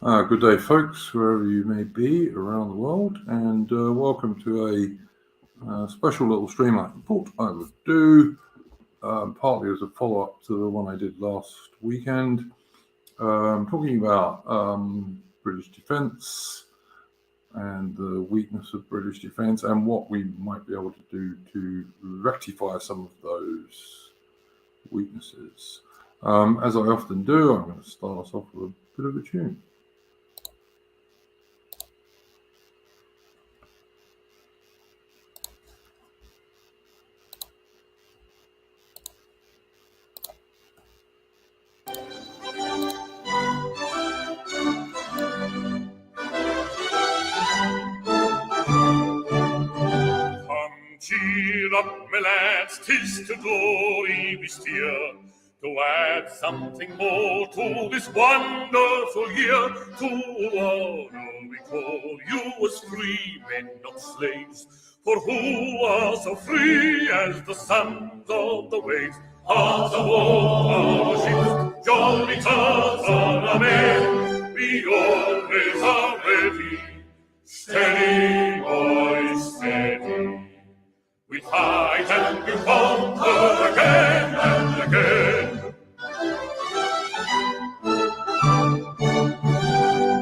Good day, folks, wherever you may be around the world, and welcome to a special little stream I thought I would do, partly as a follow-up to the one I did last weekend, talking about British defence and the weakness of British defence and what we might be able to do to rectify some of those weaknesses. As I often do, I'm going to start us off with a bit of a tune. Cheer up, my lads, 'tis to glory we steer, to add something more to this wonderful year. To honor we call you as free men, not slaves, for who are so free as the sons of the waves? Hearts of oak, our ships, jolly tars on our men, we always are ready, steady, boys, steady. We fight and we conquer again and again.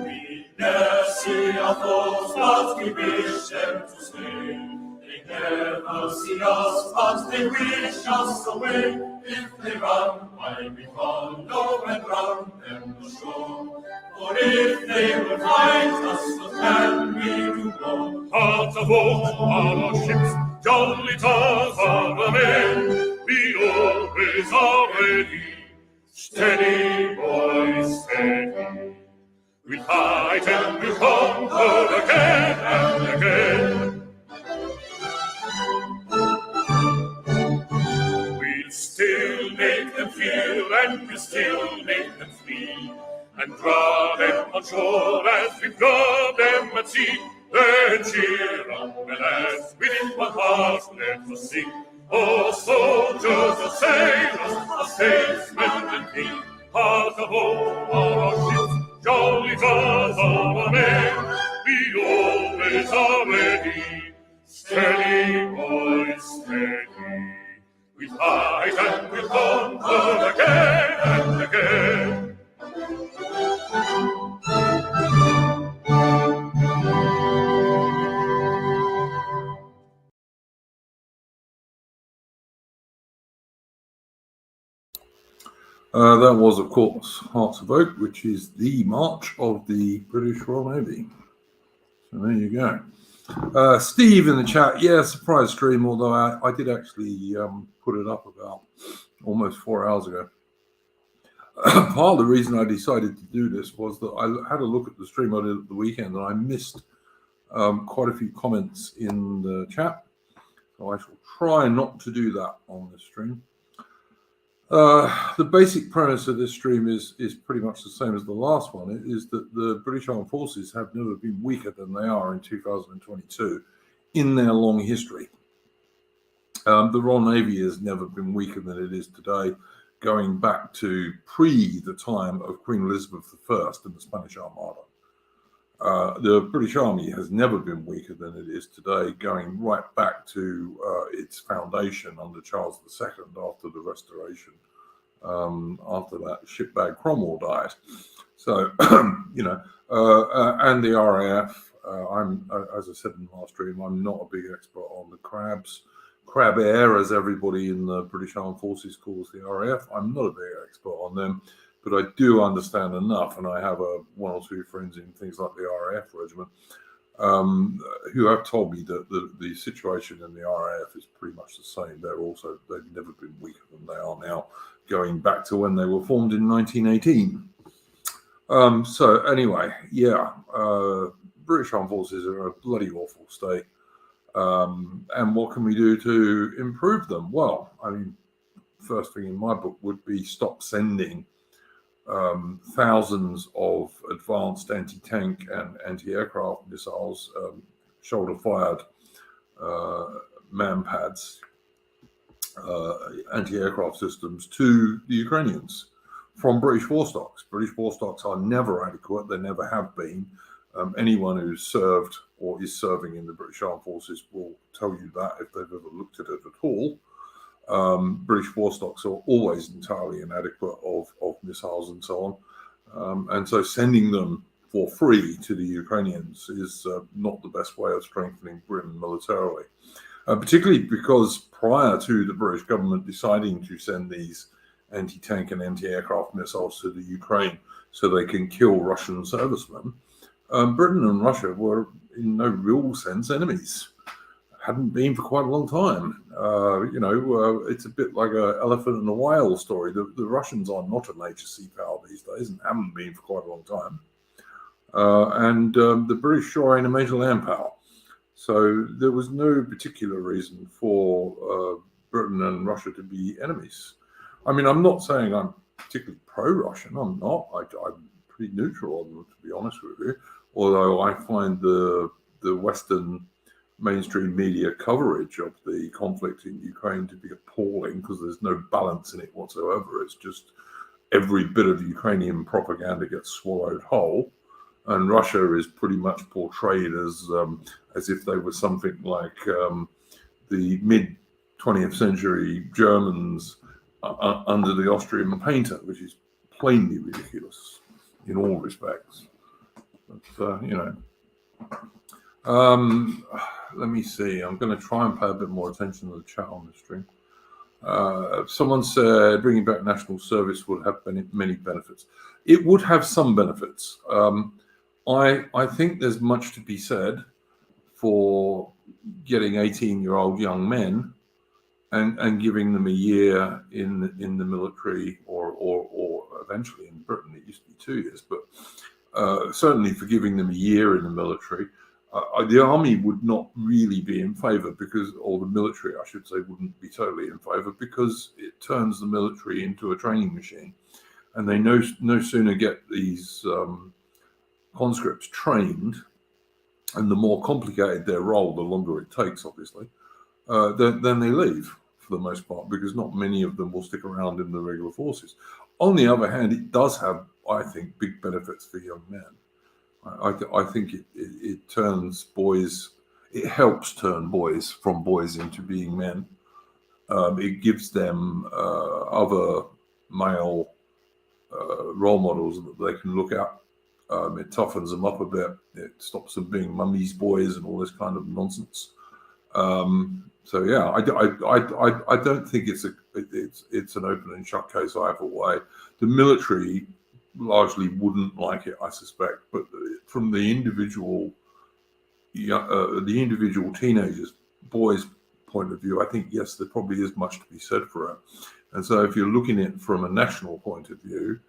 We never see our foes, but we wish them to stay. They never see us, but they wish us away. If they run, why we follow and run them ashore. For if they will fight us, what can we do more? Hearts of oak are our ships, jolly tars are the men, we always are ready, steady, boys, steady. We'll fight and we'll conquer again and again. We'll still make them feel and we'll still make them flee, and draw them on shore as we draw them at sea. Then cheer up, my lads, within one heart let us sing. Oh, soldiers, oh, sailors, oh, statesmen and kings, hearts of oak are our ships, jolly tars are our men, we always are ready, steady, boys, steady. We fight and we conquer again and again. That was, of course, Hearts of Oak, which is the march of the British Royal Navy. So there you go. Steve in the chat, yeah, surprise stream, although I did actually put it up about almost 4 hours ago. Part of the reason I decided to do this was that I had a look at the stream I did at the weekend and I missed quite a few comments in the chat. So I shall try not to do that on this stream. The basic premise of this stream is pretty much the same as the last one. It is that the British Armed Forces have never been weaker than they are in 2022 in their long history. The Royal Navy has never been weaker than it is today, going back to the time of Queen Elizabeth I and the Spanish Armada. The British Army has never been weaker than it is today, going right back to its foundation under Charles II after the Restoration, after that shipbag Cromwell died. So, and the RAF, as I said in the last stream, I'm not a big expert on the Crabs. Crab Air, as everybody in the British Armed Forces calls the RAF, I'm not a big expert on them. But I do understand enough, and I have one or two friends in things like the RAF regiment who have told me that the situation in the RAF is pretty much the same. They've never been weaker than they are now, going back to when they were formed in 1918. So anyway, yeah, British Armed Forces are in a bloody awful state. And what can we do to improve them? Well, I mean, first thing in my book would be stop sending thousands of advanced anti-tank and anti-aircraft missiles, shoulder-fired man-pads, anti-aircraft systems to the Ukrainians. from British Forstocks. British Forstocks are never adequate. They never have been. Anyone who's served or is serving in the British Armed Forces will tell you that if they've ever looked at it at all. British Forstocks are always entirely inadequate of missiles and so on. And so sending them for free to the Ukrainians is not the best way of strengthening Britain militarily. Particularly because prior to the British government deciding to send these anti-tank and anti-aircraft missiles to the Ukraine so they can kill Russian servicemen, Britain and Russia were in no real sense enemies. Hadn't been for quite a long time. It's a bit like an elephant and a whale story. The Russians are not a major sea power these days and haven't been for quite a long time. And the British are in a major land power. So there was no particular reason for Britain and Russia to be enemies. I mean, I'm not saying I'm particularly pro-Russian. I'm not. I'm pretty neutral on them, to be honest with you. Although I find the Western mainstream media coverage of the conflict in Ukraine to be appalling because there's no balance in it whatsoever. It's just every bit of Ukrainian propaganda gets swallowed whole. And Russia is pretty much portrayed as if they were something like the mid-20th century Germans under the Austrian painter, which is plainly ridiculous in all respects. But, let me see. I'm going to try and pay a bit more attention to the chat on the stream. Someone said bringing back national service would have many benefits. It would have some benefits. I think there's much to be said for getting 18-year-old young men and giving them a year in the military or eventually in Britain it used to be 2 years, but certainly for giving them a year in the military. The army would not really be in favour or the military, I should say, wouldn't be totally in favour because it turns the military into a training machine. And they no sooner get these conscripts trained, and the more complicated their role, the longer it takes, obviously, then they leave for the most part because not many of them will stick around in the regular forces. On the other hand, it does have, I think, big benefits for young men. I think it turns boys, it helps turn boys from boys into being men. It gives them other male role models that they can look at. It toughens them up a bit. It stops them being mummy's boys and all this kind of nonsense. So yeah, I don't think it's an open and shut case either way. The military largely wouldn't like it, I suspect, but from the individual teenagers, boys' point of view, I think yes, there probably is much to be said for it. And so, if you're looking at it from a national point of view,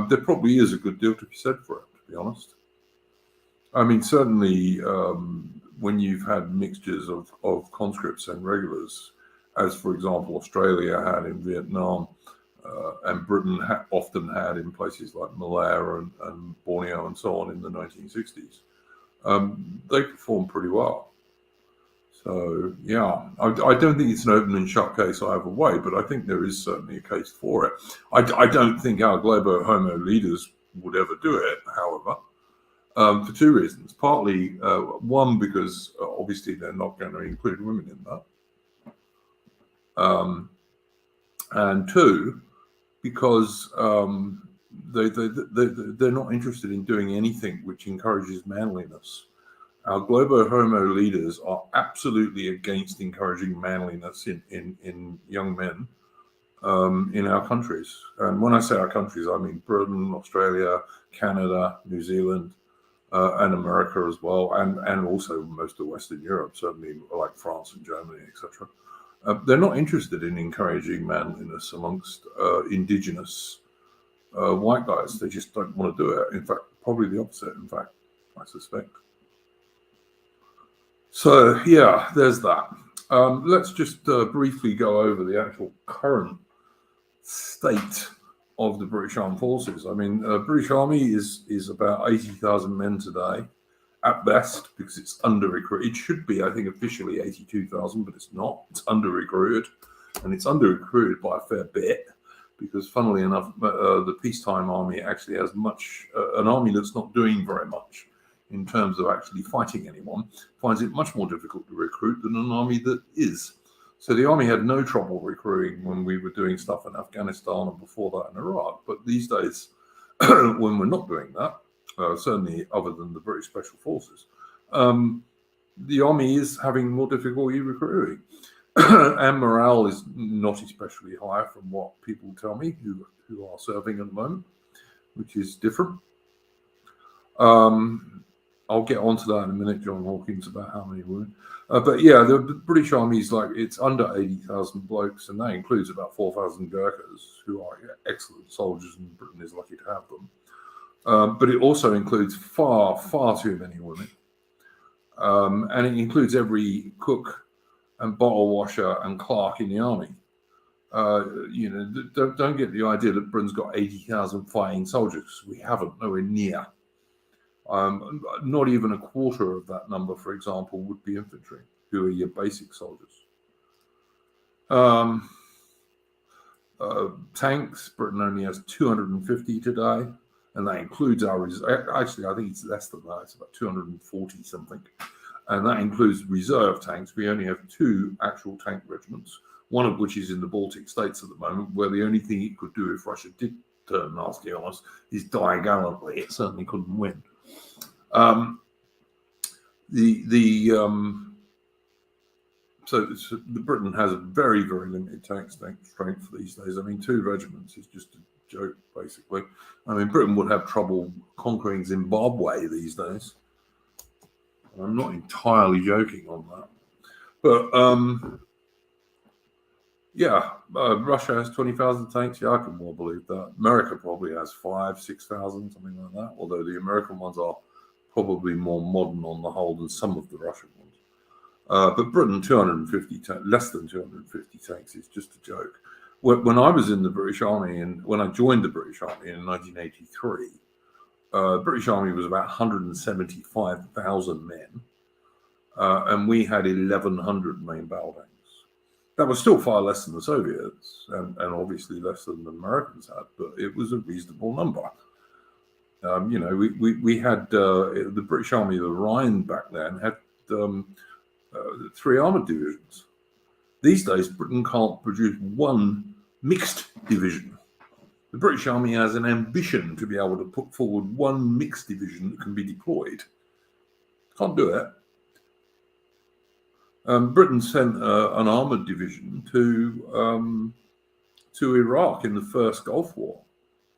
there probably is a good deal to be said for it. To be honest, I mean certainly when you've had mixtures of conscripts and regulars, as for example Australia had in Vietnam. And Britain often had in places like Malaya and Borneo and so on in the 1960s. They performed pretty well. So, yeah, I don't think it's an open and shut case either way, but I think there is certainly a case for it. I don't think our Globo Homo leaders would ever do it, however, for two reasons. Partly, one, because obviously they're not going to include women in that. And two, because they're not interested in doing anything which encourages manliness. Our Globo Homo leaders are absolutely against encouraging manliness in young men in our countries. And when I say our countries, I mean Britain, Australia, Canada, New Zealand, and America as well, and also most of Western Europe, certainly like France and Germany, etc. They're not interested in encouraging manliness amongst indigenous white guys. They just don't want to do it. In fact, probably the opposite, in fact, I suspect. So, yeah, there's that. Let's just briefly go over the actual current state of the British Armed Forces. I mean, British Army is about 80,000 men today, at best, because it's under-recruited. It should be, I think, officially 82,000, but it's not. It's under-recruited, and it's under-recruited by a fair bit, because funnily enough, the peacetime army actually has an army that's not doing very much in terms of actually fighting anyone, finds it much more difficult to recruit than an army that is. So the army had no trouble recruiting when we were doing stuff in Afghanistan and before that in Iraq. But these days, when we're not doing that, certainly other than the British Special Forces, the army is having more difficulty recruiting. And morale is not especially high from what people tell me who are serving at the moment, which is different. I'll get onto that in a minute, John Hawkins, about how many wounded. But yeah, the British Army is it's under 80,000 blokes, and that includes about 4,000 Gurkhas, who are excellent soldiers, and Britain is lucky to have them. But it also includes far, far too many women. And it includes every cook and bottle washer and clerk in the army. Don't get the idea that Britain's got 80,000 fighting soldiers. We haven't, nowhere near. Not even a quarter of that number, for example, would be infantry, who are your basic soldiers. Tanks, Britain only has 250 today, and that includes our actually, I think it's less than that. It's about 240 something, and that includes reserve tanks. We only have 2 actual tank regiments, one of which is in the Baltic states at the moment, where the only thing it could do if Russia did turn nasty on us is die gallantly. It certainly couldn't win. So the Britain has a very, very limited tank strength these days. I mean, 2 regiments is just a joke, basically. I mean, Britain would have trouble conquering Zimbabwe these days. I'm not entirely joking on that. But Russia has 20,000 tanks. Yeah, I can more believe that. America probably has 5,000, 6,000, something like that. Although the American ones are probably more modern on the whole than some of the Russian ones. But Britain, less than 250 tanks is just a joke. When I was in the British Army, and when I joined the British Army in 1983, the British Army was about 175,000 men, and we had 1,100 main battle tanks. That was still far less than the Soviets, and obviously less than the Americans had, but it was a reasonable number. We had the British Army of the Rhine back then had 3 armoured divisions. These days, Britain can't produce 1 mixed division. The British Army has an ambition to be able to put forward 1 mixed division that can be deployed. Can't do it. Britain sent an armoured division to Iraq in the first Gulf War,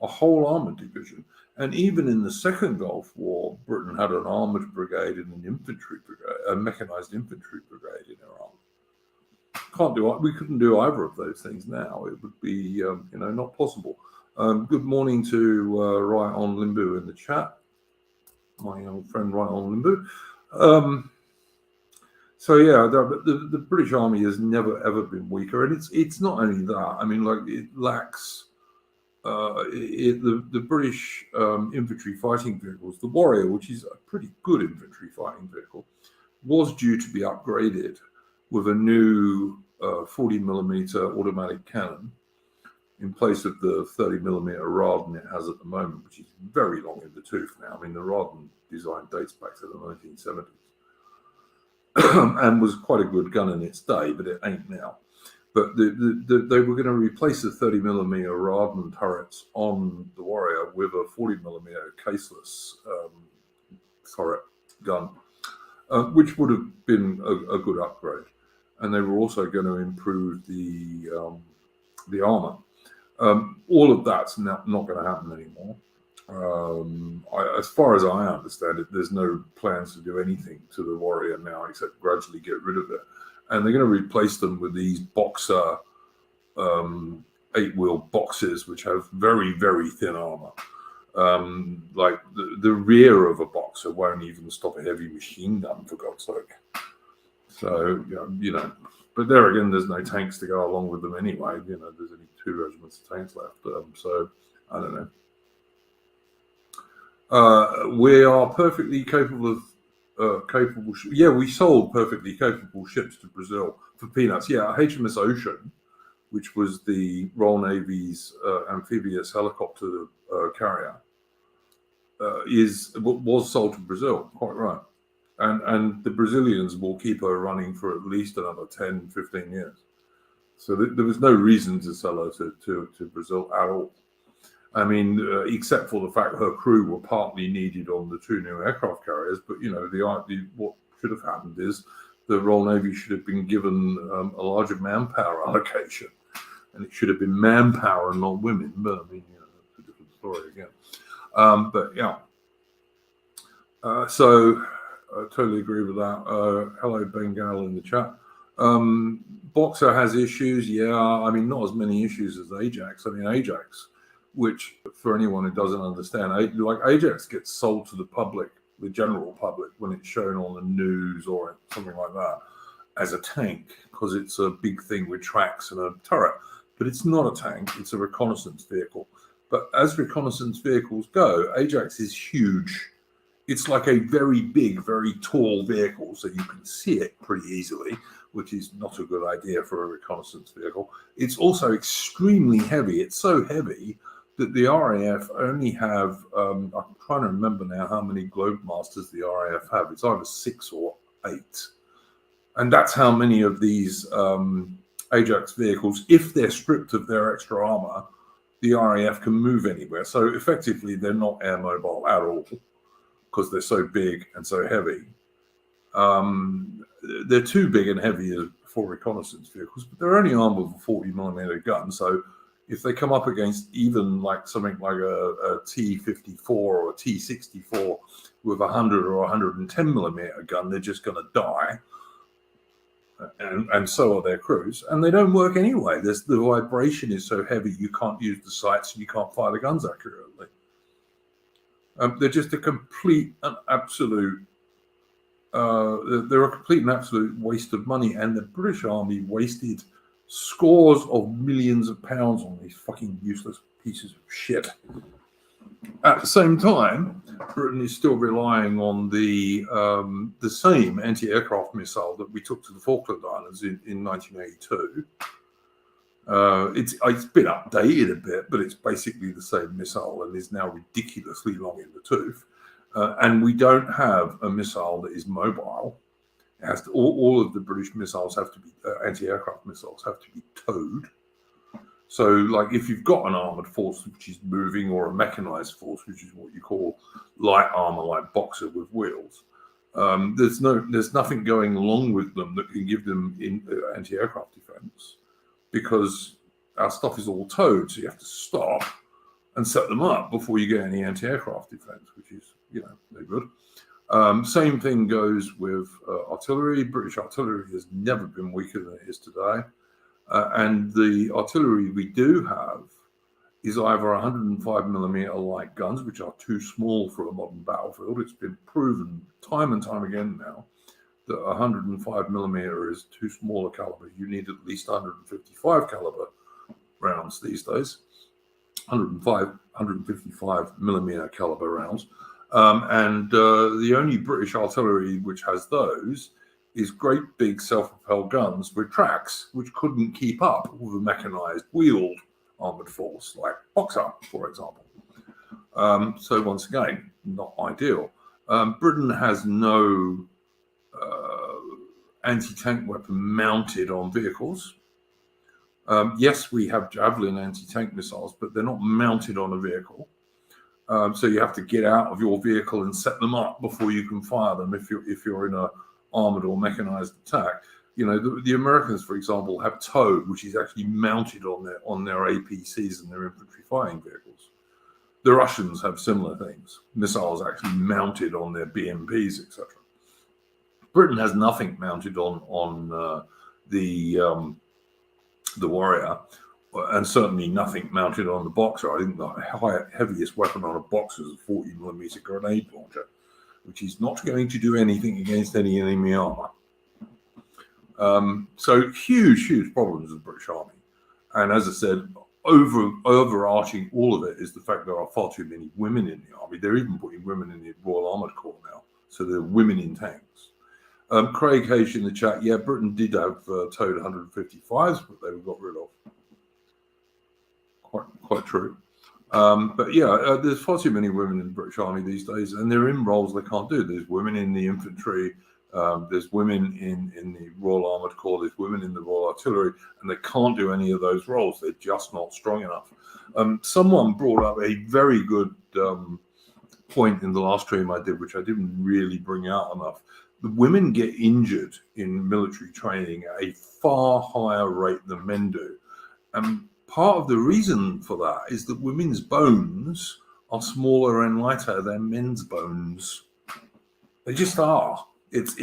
a whole armoured division. And even in the second Gulf War, Britain had an armoured brigade and an infantry brigade, a mechanised infantry brigade in Iraq. We couldn't do either of those things now. It would be, not possible. Good morning to Right on Limbu in the chat, my young friend Right on Limbu. So yeah, the British Army has never ever been weaker, and it's not only that. I mean, it lacks the British infantry fighting vehicles. The Warrior, which is a pretty good infantry fighting vehicle, was due to be upgraded with a new 40mm automatic cannon in place of the 30mm Raden it has at the moment, which is very long in the tooth now. I mean, the Raden design dates back to the 1970s. And was quite a good gun in its day, but it ain't now. But they were going to replace the 30mm Raden turrets on the Warrior with a 40mm caseless turret gun, which would have been a good upgrade. And they were also going to improve the armor. All of that's not going to happen anymore. As far as I understand it, there's no plans to do anything to the Warrior now except gradually get rid of it. And they're going to replace them with these Boxer 8-wheel boxes, which have very, very thin armor. Like the rear of a Boxer won't even stop a heavy machine gun, for God's sake. So, but there again, there's no tanks to go along with them anyway. There's only 2 regiments of tanks left. So, I don't know. We are perfectly capable of we sold perfectly capable ships to Brazil for peanuts. Yeah, HMS Ocean which was the Royal Navy's amphibious helicopter carrier, was sold to Brazil, quite right. And the Brazilians will keep her running for at least another 10, 15 years. So there was no reason to sell her to Brazil at all. I mean, except for the fact her crew were partly needed on the 2 new aircraft carriers. But, what should have happened is the Royal Navy should have been given a larger manpower allocation. And it should have been manpower and not women. But, I mean, that's a different story again. So I totally agree with that. Hello, Bengal in the chat. Boxer has issues. Yeah, I mean, not as many issues as Ajax. I mean, Ajax, which for anyone who doesn't understand, Ajax gets sold to the public, the general public, when it's shown on the news or something like that as a tank, because it's a big thing with tracks and a turret. But it's not a tank, it's a reconnaissance vehicle. But as reconnaissance vehicles go, Ajax is huge. It's like a very big, very tall vehicle, so you can see it pretty easily, which is not a good idea for a reconnaissance vehicle. It's also extremely heavy. It's so heavy that the RAF only have, I'm trying to remember now how many Globemasters the RAF have. It's either 6 or 8. And that's how many of these Ajax vehicles, if they're stripped of their extra armor, the RAF can move anywhere. So effectively, they're not air mobile at all because they're so big and so heavy. They're too big and heavy for reconnaissance vehicles, but they're only armed with a 40mm gun. So if they come up against even like something like a T-54 or a T-64 with 100 or 110mm gun, they're just going to die. And so are their crews, and they don't work anyway. The vibration is so heavy you can't use the sights and you can't fire the guns accurately. They're just a complete and absolute. They're a complete and absolute waste of money, and the British Army wasted scores of millions of pounds on these fucking useless pieces of shit. At the same time, Britain is still relying on the same anti-aircraft missile that we took to the Falkland Islands in 1982. It's been updated a bit, but it's basically the same missile and is now ridiculously long in the tooth. And we don't have a missile that is mobile. It has to, all of the British missiles have to be anti-aircraft missiles have to be towed. So, like, if you've got an armored force which is moving, or a mechanized force, which is what you call light armor, like Boxer with wheels, there's nothing going along with them that can give them anti-aircraft defense, because our stuff is all towed. So you have to stop and set them up before you get any anti-aircraft defense, which is, no good. Same thing goes with artillery. British artillery has never been weaker than it is today. And the artillery we do have is either 105mm light guns, which are too small for a modern battlefield. It's been proven time and time again now that 105mm is too small a caliber. You need at least 155 caliber rounds these days. 155mm caliber rounds. And the only British artillery which has those is great big self-propelled guns with tracks, which couldn't keep up with a mechanized wheeled armored force like Boxer, for example. So once again, not ideal. Britain has no anti-tank weapon mounted on vehicles. Yes, we have Javelin anti-tank missiles, but they're not mounted on a vehicle. So you have to get out of your vehicle and set them up before you can fire them if you're in a armored or mechanized attack. The Americans, for example, have TOW, which is actually mounted on their APCs and their infantry fighting vehicles. The Russians have similar things, missiles actually mounted on their BMPs, etc. Britain has nothing mounted on the Warrior, and certainly nothing mounted on the Boxer. I think the heaviest weapon on a Boxer is a 40mm grenade launcher, which is not going to do anything against any enemy armor. So huge problems with the British Army. And as I said, overarching all of it is the fact there are far too many women in the army. They're even putting women in the Royal Armoured Corps now. So there are women in tanks. Craig Hayes in the chat. Yeah, Britain did have towed 155s, but they were got rid of. Quite true. But yeah, there's far too many women in the British Army these days, and they're in roles they can't do. There's women in the infantry, there's women in the Royal Armoured Corps, there's women in the Royal Artillery, and they can't do any of those roles. They're just not strong enough. Someone brought up a very good point in the last stream I did, which I didn't really bring out enough. The women get injured in military training at a far higher rate than men do. Part of the reason for that is that women's bones are smaller and lighter than men's bones. They just are. It's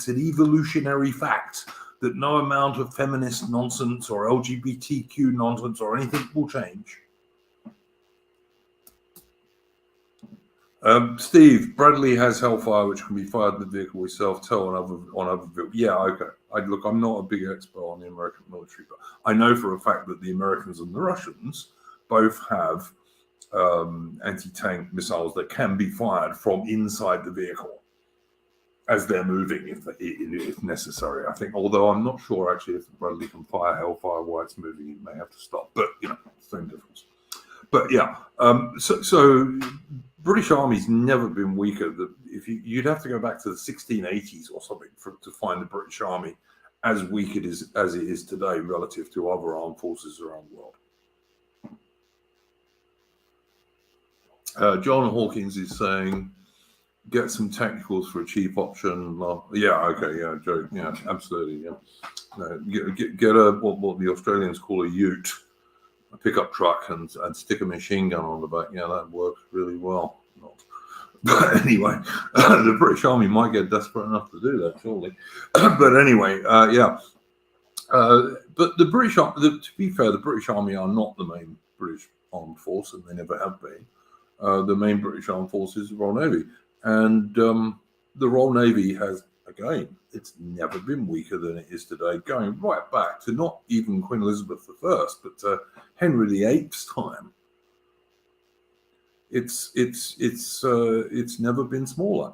an evolutionary fact that no amount of feminist nonsense or LGBTQ nonsense or anything will change. Steve, Bradley has Hellfire, which can be fired in the vehicle itself, tow on other vehicles. Yeah, okay. Look, I'm not a big expert on the American military, but I know for a fact that the Americans and the Russians both have anti-tank missiles that can be fired from inside the vehicle as they're moving, if necessary. I think, although I'm not sure actually if Bradley can fire Hellfire while it's moving, it may have to stop. But same difference. But yeah, so British Army's never been weaker. If you'd have to go back to the 1680s or something to find the British Army as weak as it is today relative to other armed forces around the world. John Hawkins is saying, get some technicals for a cheap option. Yeah, okay, yeah, Joe, yeah, absolutely, yeah. Get a what the Australians call a ute, a pickup truck, and stick a machine gun on the back. Yeah, that works really well. But anyway, the British Army might get desperate enough to do that, surely. But anyway, yeah. But the British, to be fair, the British Army are not the main British armed force, and they never have been. The main British armed force is the Royal Navy. And the Royal Navy has, again, it's never been weaker than it is today, going right back to not even Queen Elizabeth I, but to Henry VIII's time. It's never been smaller.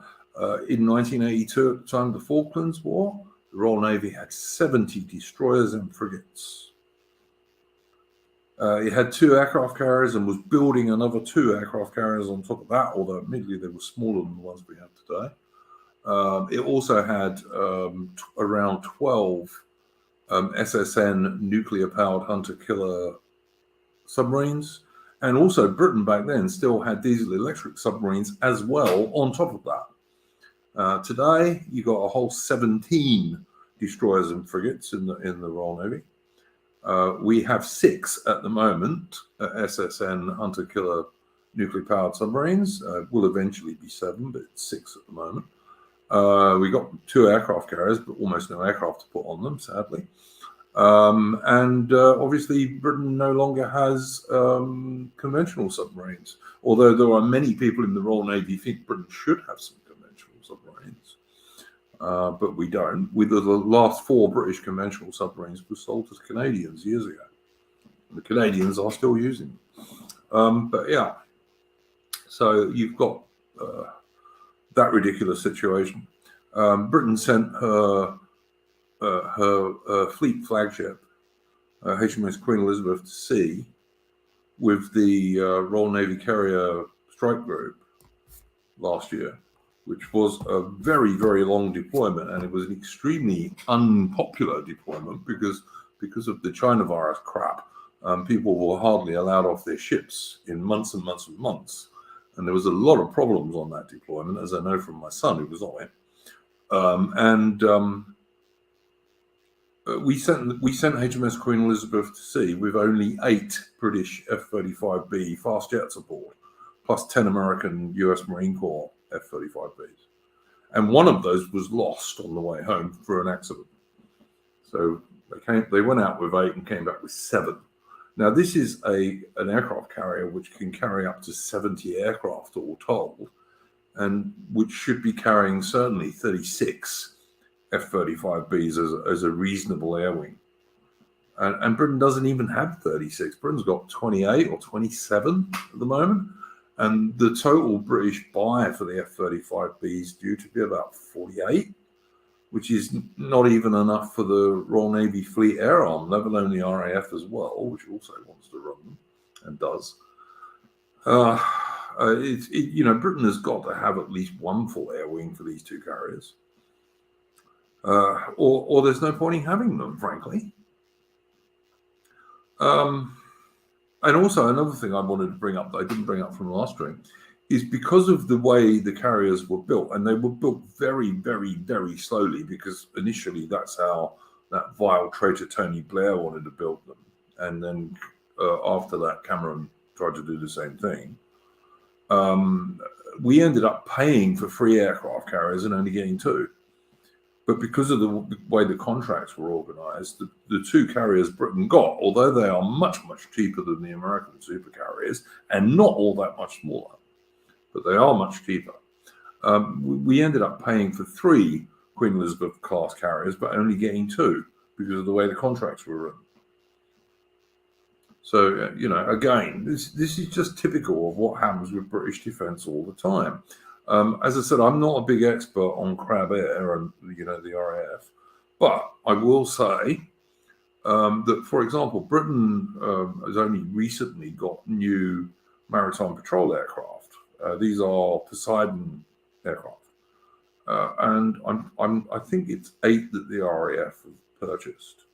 In 1982, at the time of the Falklands War, the Royal Navy had 70 destroyers and frigates. It had 2 aircraft carriers and was building another 2 aircraft carriers on top of that, although admittedly they were smaller than the ones we have today. It also had around 12 SSN nuclear-powered hunter-killer submarines. And also Britain back then still had diesel-electric submarines as well on top of that. Today, you got a whole 17 destroyers and frigates in the Royal Navy. We have 6 at the moment, SSN hunter-killer nuclear-powered submarines. Will eventually be 7, but it's 6 at the moment. We got 2 aircraft carriers, but almost no aircraft to put on them, sadly. And obviously, Britain no longer has conventional submarines, although there are many people in the Royal Navy who think Britain should have some conventional submarines. But we don't. The last 4 British conventional submarines were sold to Canadians years ago. The Canadians are still using them. But yeah, so you've got that ridiculous situation. Britain sent her fleet flagship, HMS Queen Elizabeth, to sea with the Royal Navy Carrier Strike Group last year, which was a very, very long deployment, and it was an extremely unpopular deployment because of the China virus crap. People were hardly allowed off their ships in months and months and months, and there was a lot of problems on that deployment, as I know from my son who was on it. We sent HMS Queen Elizabeth to sea with only 8 British F-35B fast jets aboard, plus 10 American US Marine Corps F-35Bs. And one of those was lost on the way home through an accident. So they went out with 8 and came back with 7. Now, this is an aircraft carrier which can carry up to 70 aircraft all told, and which should be carrying certainly 36 F-35Bs as a reasonable air wing. And Britain doesn't even have 36. Britain's got 28 or 27 at the moment. And the total British buy for the F-35B is due to be about 48, which is not even enough for the Royal Navy Fleet Air Arm, let alone the RAF as well, which also wants to run them and does. Britain has got to have at least one full air wing for these two carriers, or there's no point in having them, frankly. And also another thing I wanted to bring up that I didn't bring up from last stream is because of the way the carriers were built, and they were built very, very, very slowly, because initially that's how that vile traitor Tony Blair wanted to build them. And then after that, Cameron tried to do the same thing. We ended up paying for 3 aircraft carriers and only getting 2. But because of the way the contracts were organized, the 2 carriers Britain got, although they are much, much cheaper than the American super carriers and not all that much smaller, but they are much cheaper. We ended up paying for 3 Queen Elizabeth class carriers, but only getting 2 because of the way the contracts were written. So, again, this is just typical of what happens with British defence all the time. As I said, I'm not a big expert on Crab Air and, the RAF, but I will say that, for example, Britain has only recently got new maritime patrol aircraft. These are Poseidon aircraft, and I think it's 8 that the RAF have purchased.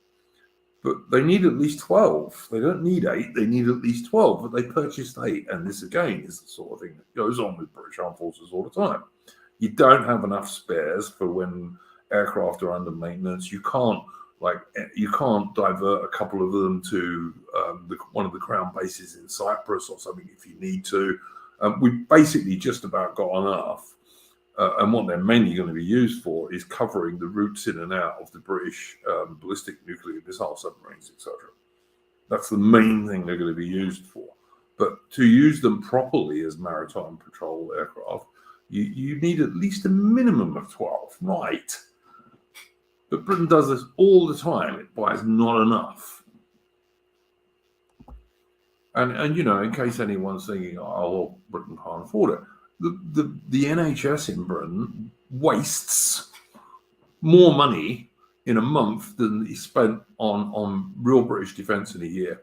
But they need at least 12. They don't need 8, they need at least 12, but they purchased 8. And this, again, is the sort of thing that goes on with British Armed Forces all the time. You don't have enough spares for when aircraft are under maintenance. You can't divert a couple of them to one of the Crown bases in Cyprus or something if you need to. We've basically just about got enough. And what they're mainly going to be used for is covering the routes in and out of the British ballistic nuclear missile submarines, etc. That's the main thing they're going to be used for. But to use them properly as maritime patrol aircraft, you need at least a minimum of 12, right? But Britain does this all the time. It buys not enough. And in case anyone's thinking, well, Britain can't afford it. The NHS in Britain wastes more money in a month than is spent on real British defence in a year.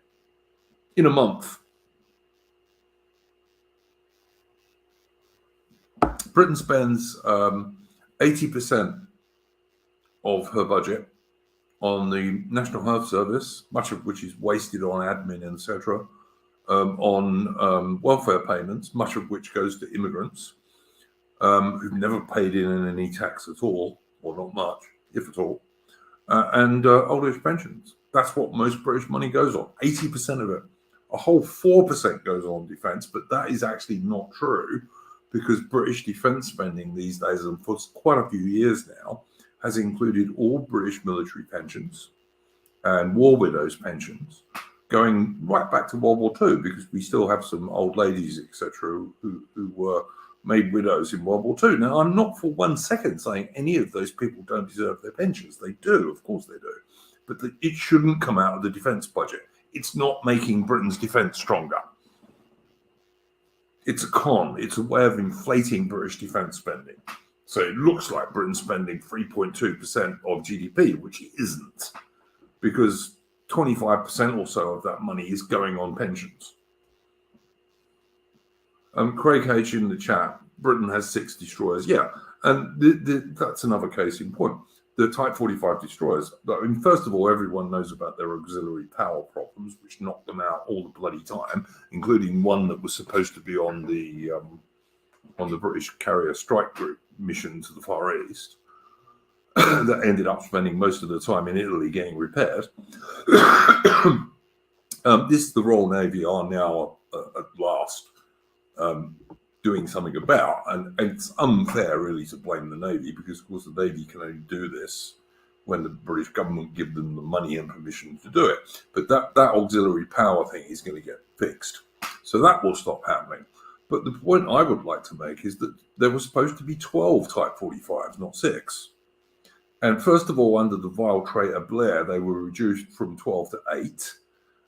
In a month. Britain spends 80% of her budget on the National Health Service, much of which is wasted on admin, etc., on welfare payments, much of which goes to immigrants who've never paid in any tax at all, or not much, if at all, and old age pensions. That's what most British money goes on, 80% of it. A whole 4% goes on defence, but that is actually not true, because British defence spending these days, and for quite a few years now, has included all British military pensions and war widows' pensions, going right back to World War II, because we still have some old ladies, etc., who were made widows in World War II. Now, I'm not for 1 second saying any of those people don't deserve their pensions. They do, of course they do. But it shouldn't come out of the defence budget. It's not making Britain's defence stronger. It's a con. It's a way of inflating British defence spending. So it looks like Britain's spending 3.2% of GDP, which it isn't, because 25% or so of that money is going on pensions. Craig H in the chat, Britain has 6 destroyers. Yeah, and that's another case in point. The Type 45 destroyers, I mean, first of all, everyone knows about their auxiliary power problems, which knocked them out all the bloody time, including one that was supposed to be on the British Carrier Strike Group mission to the Far East. That ended up spending most of the time in Italy getting repaired. The Royal Navy are now at last doing something about, and it's unfair really to blame the Navy, because of course the Navy can only do this when the British government give them the money and permission to do it. But that auxiliary power thing is going to get fixed, so that will stop happening. But the point I would like to make is that there were supposed to be 12 Type 45s, not 6. And first of all, under the vile traitor Blair, they were reduced from 12 to 8.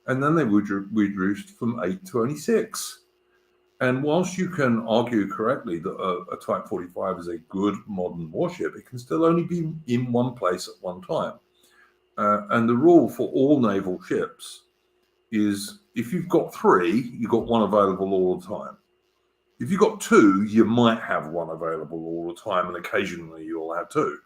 And then they were reduced from 8 to only 6. And whilst you can argue correctly that a Type 45 is a good modern warship, it can still only be in one place at one time. And the rule for all naval ships is if you've got 3, you've got one available all the time. If you've got 2, you might have one available all the time, and occasionally you'll have 2,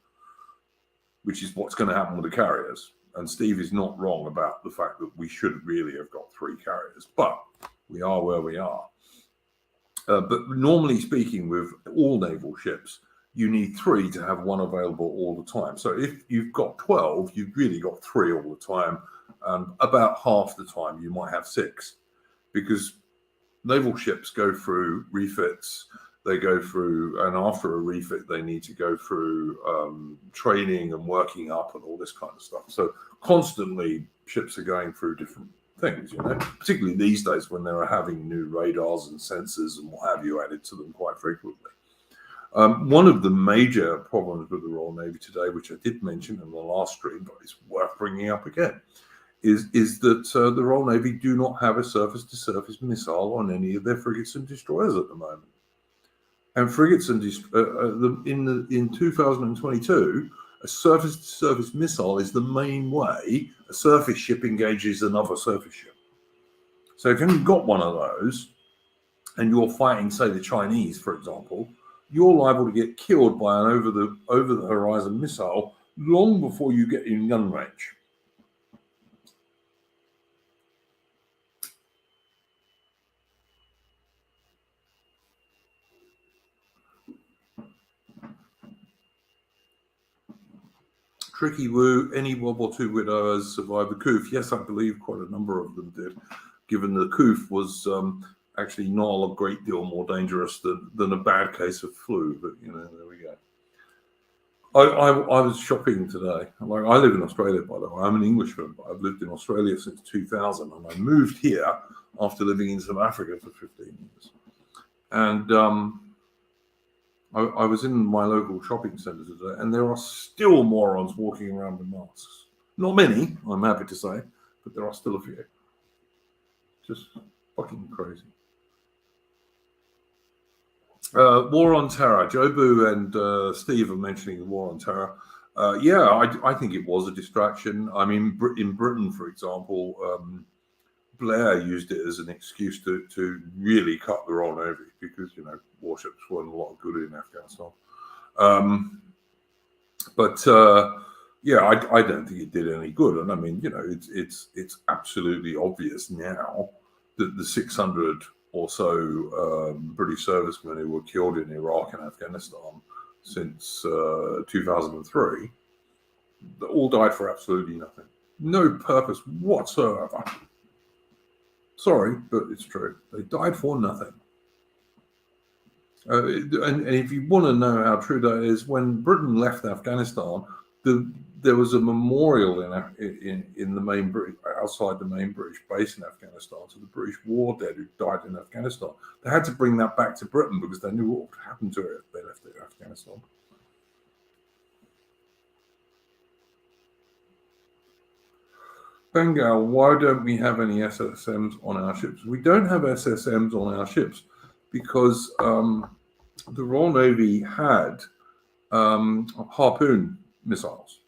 which is what's going to happen with the carriers. And Steve is not wrong about the fact that we should really have got 3 carriers, but we are where we are. But normally speaking, with all naval ships, you need 3 to have one available all the time. So if you've got 12, you've really got 3 all the time. About half the time, you might have 6, because naval ships go through refits. They go through, and after a refit, they need to go through training and working up and all this kind of stuff. So constantly, ships are going through different things, particularly these days when they're having new radars and sensors and what have you added to them quite frequently. One of the major problems with the Royal Navy today, which I did mention in the last stream, but it's worth bringing up again, is that the Royal Navy do not have a surface-to-surface missile on any of their frigates and destroyers at the moment. And frigates and in 2022, a surface-to-surface missile is the main way a surface ship engages another surface ship. So if you've got one of those, and you're fighting, say, the Chinese, for example, you're liable to get killed by an over-the-horizon missile long before you get in gun range. Tricky Woo, any World War II widowers survived the coup? Yes, I believe quite a number of them did, given the coup was actually not a great deal more dangerous than a bad case of flu. But, there we go. I was shopping today. I live in Australia, by the way. I'm an Englishman, but I've lived in Australia since 2000. And I moved here after living in South Africa for 15 years. And I was in my local shopping centre today, and there are still morons walking around with masks. Not many, I'm happy to say, but there are still a few. Just fucking crazy. War on Terror. Jobu and Steve are mentioning the War on Terror. I think it was a distraction. I mean, in Britain, for example, Blair used it as an excuse to really cut the Royal Navy because, warships weren't a lot good in Afghanistan. I don't think it did any good. And I mean, it's absolutely obvious now that the 600 or so British servicemen who were killed in Iraq and Afghanistan since 2003, they all died for absolutely nothing. No purpose whatsoever. Sorry, but it's true. They died for nothing. And if you want to know how true that is, when Britain left Afghanistan, there was a memorial in the main outside the main British base in Afghanistan to the British war dead who died in Afghanistan. They had to bring that back to Britain because they knew what would happen to it if they left it in Afghanistan. Bengal, why don't we have any SSMs on our ships? We don't have SSMs on our ships because the Royal Navy had Harpoon missiles,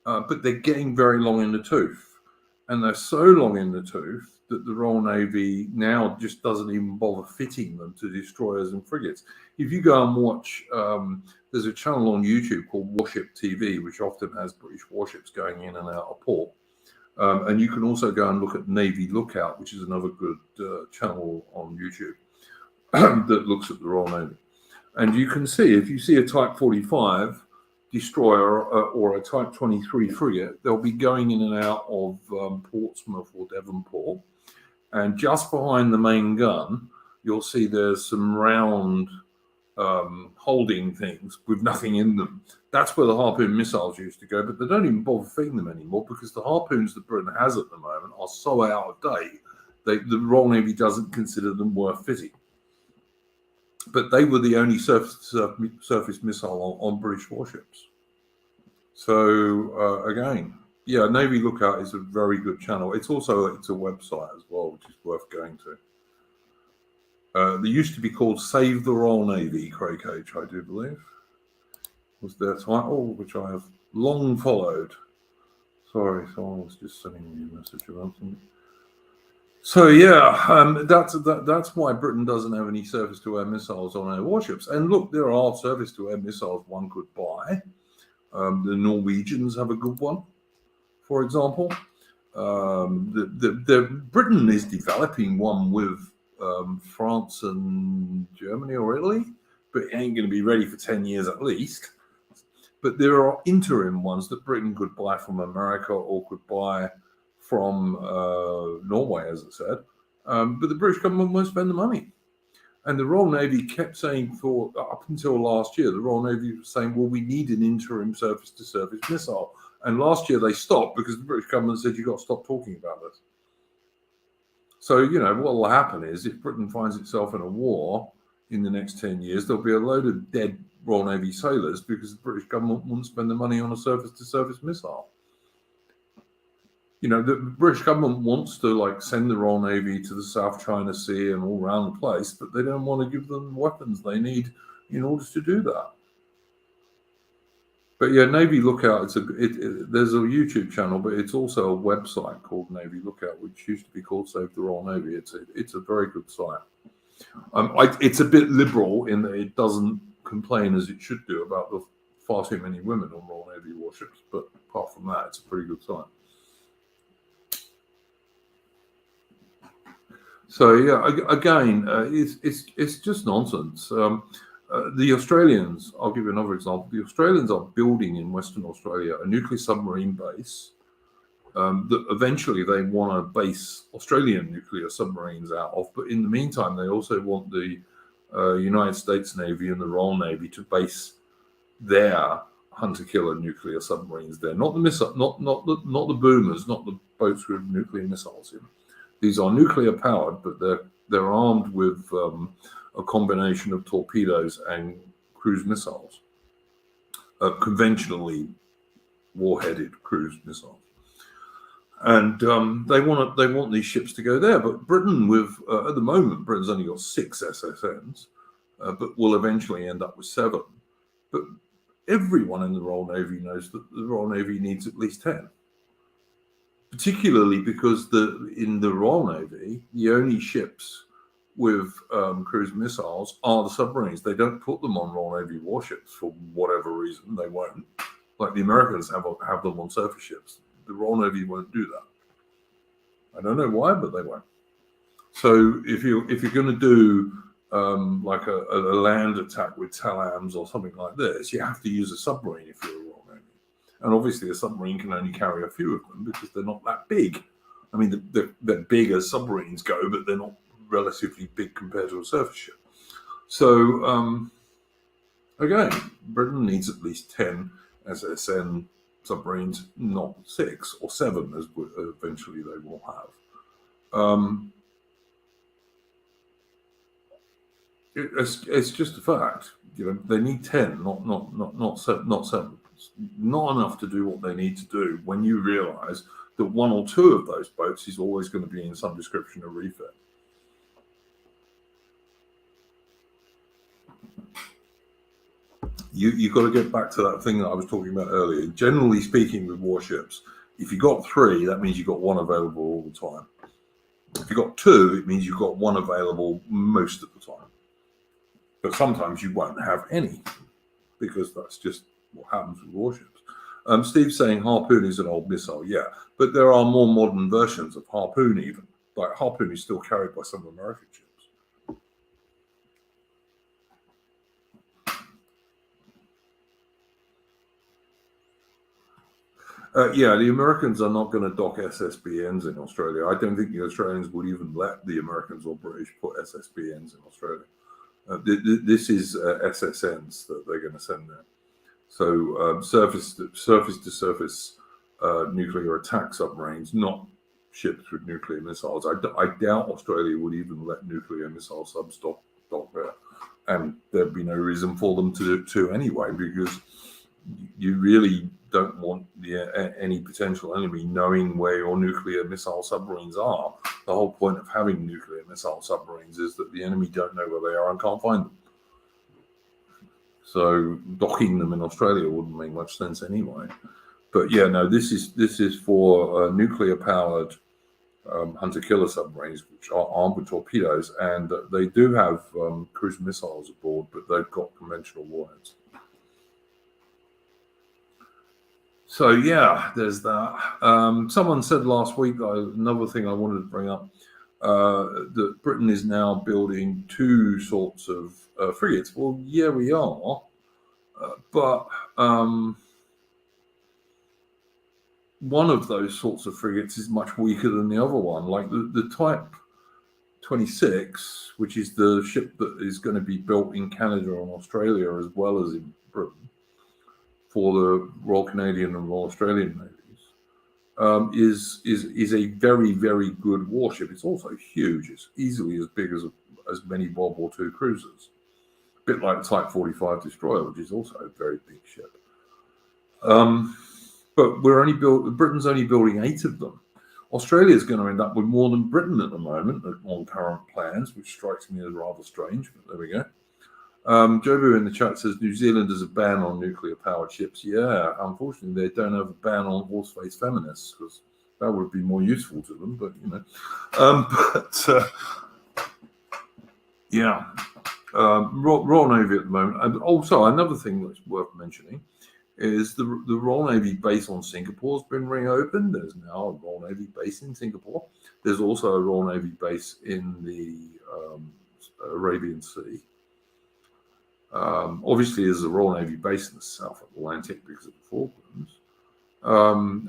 but they're getting very long in the tooth. And they're so long in the tooth that the Royal Navy now just doesn't even bother fitting them to destroyers and frigates. If you go and watch, there's a channel on YouTube called Warship TV, which often has British warships going in and out of port. And you can also go and look at Navy Lookout, which is another good channel on YouTube that looks at the Royal Navy. And you can see, if you see a Type 45 destroyer or a Type 23 frigate, they'll be going in and out of Portsmouth or Devonport. And just behind the main gun, you'll see there's some round holding things with nothing in them. That's where the Harpoon missiles used to go, but they don't even bother fitting them anymore because the Harpoons that Britain has at the moment are so out of date, the Royal Navy doesn't consider them worth fitting. But they were the only surface missile on British warships. So again, Navy Lookout is a very good channel. It's a website as well, which is worth going to. They used to be called Save the Royal Navy, Craig H, I do believe, was their title, which I have long followed. Sorry, someone was just sending me a message about something. So yeah, that's why Britain doesn't have any surface-to-air missiles on our warships. And look, there are surface-to-air missiles one could buy. The Norwegians have a good one, for example. Britain is developing one with France and Germany or Italy, but it ain't going to be ready for 10 years at least. But there are interim ones that Britain could buy from America or could buy from Norway, as I said. But the British government won't spend the money. And the Royal Navy kept saying up until last year, the Royal Navy was saying, well, we need an interim surface-to-surface missile. And last year they stopped because the British government said, you've got to stop talking about this. So, you know, what will happen is if Britain finds itself in a war in the next 10 years, there'll be a load of dead Royal Navy sailors because the British government wouldn't spend the money on a surface-to-surface missile. You know, the British government wants to send the Royal Navy to the South China Sea and all around the place, but they don't want to give them weapons they need in order to do that. But yeah, Navy Lookout, there's a YouTube channel, but it's also a website called Navy Lookout, which used to be called Save the Royal Navy. It's a very good site. It's a bit liberal in that it doesn't complain as it should do about the far too many women on Royal Navy warships, but apart from that, it's a pretty good site. So yeah, again, it's just nonsense. The Australians, I'll give you another example. The Australians are building in Western Australia a nuclear submarine base that eventually they want to base Australian nuclear submarines out of. But in the meantime, they also want the United States Navy and the Royal Navy to base their hunter-killer nuclear submarines there. Not the missile, not the boomers, not the boats with nuclear missiles in. These are nuclear powered, but they're armed with a combination of torpedoes and cruise missiles, conventionally warheaded cruise missiles, and they want these ships to go there. But Britain, at the moment, Britain's only got 6 SSNs, but will eventually end up with 7. But everyone in the Royal Navy knows that the Royal Navy needs at least 10. Particularly because in the Royal Navy, the only ships with cruise missiles are the submarines. They don't put them on Royal Navy warships for whatever reason. They won't. Like the Americans have them on surface ships. The Royal Navy won't do that. I don't know why, but they won't. So if you're going to do like a land attack with TALAMs or something like this, you have to use a submarine if you're a Royal Navy. And obviously a submarine can only carry a few of them because they're not that big. I mean, they're big as submarines go, but they're not relatively big compared to a surface ship. So again, Britain needs at least 10 SSN submarines, not 6 or 7 as eventually they will have. It's just a fact. You know, they need 10, not 7. Not enough to do what they need to do when you realise that 1 or 2 of those boats is always going to be in some description of refit. You've got to get back to that thing that I was talking about earlier. Generally speaking, with warships, if you got 3, that means you've got 1 available all the time. If you've got 2, it means you've got 1 available most of the time. But sometimes you won't have any because that's just what happens with warships. Steve's saying Harpoon is an old missile. Yeah, but there are more modern versions of Harpoon even. Like Harpoon is still carried by some American ships. Yeah, the Americans are not going to dock SSBNs in Australia. I don't think the Australians would even let the Americans or British put SSBNs in Australia. This is SSNs that they're going to send there. So surface-to-surface nuclear attack submarines, not ships with nuclear missiles. I doubt Australia would even let nuclear missile subs dock there. And there'd be no reason for them to anyway, because you really don't want any potential enemy knowing where your nuclear missile submarines are. The whole point of having nuclear missile submarines is that the enemy don't know where they are and can't find them. So docking them in Australia wouldn't make much sense anyway. But yeah, no, this is for nuclear-powered hunter-killer submarines, which are armed with torpedoes, and they do have cruise missiles aboard, but they've got conventional warheads. So yeah, there's that. Someone said last week, another thing I wanted to bring up, that Britain is now building two sorts of frigates. Well, yeah, we are, but one of those sorts of frigates is much weaker than the other one. Like the Type 26, which is the ship that is going to be built in Canada and Australia as well as in Britain for the Royal Canadian and Royal Australian navies, is a very, very good warship. It's also huge. It's easily as big as many World War II cruisers. A bit like the Type 45 destroyer, which is also a very big ship. But Britain's only building 8 of them. Australia's going to end up with more than Britain at the moment on current plans, which strikes me as rather strange, but there we go. Jobu in the chat says New Zealand has a ban on nuclear-powered ships. Yeah, unfortunately, they don't have a ban on horse-faced feminists, because that would be more useful to them, but, you know. Yeah. Royal Navy at the moment. And also, another thing that's worth mentioning is the Royal Navy base on Singapore has been reopened. There's now a Royal Navy base in Singapore. There's also a Royal Navy base in the Arabian Sea. Obviously, there's a Royal Navy base in the South Atlantic because of the Falklands.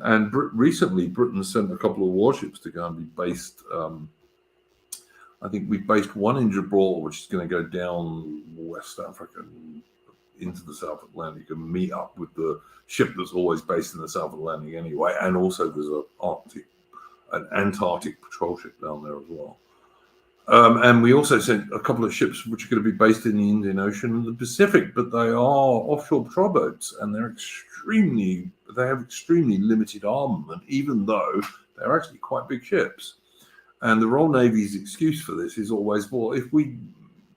And recently, Britain sent a couple of warships to go and be based. I think we based one in Gibraltar, which is going to go down West Africa into the South Atlantic and meet up with the ship that's always based in the South Atlantic anyway. And also there's an Antarctic patrol ship down there as well. And we also sent a couple of ships which are going to be based in the Indian Ocean and the Pacific, but they are offshore patrol boats, and they have extremely limited armament, even though they're actually quite big ships. And the Royal Navy's excuse for this is always, well, if we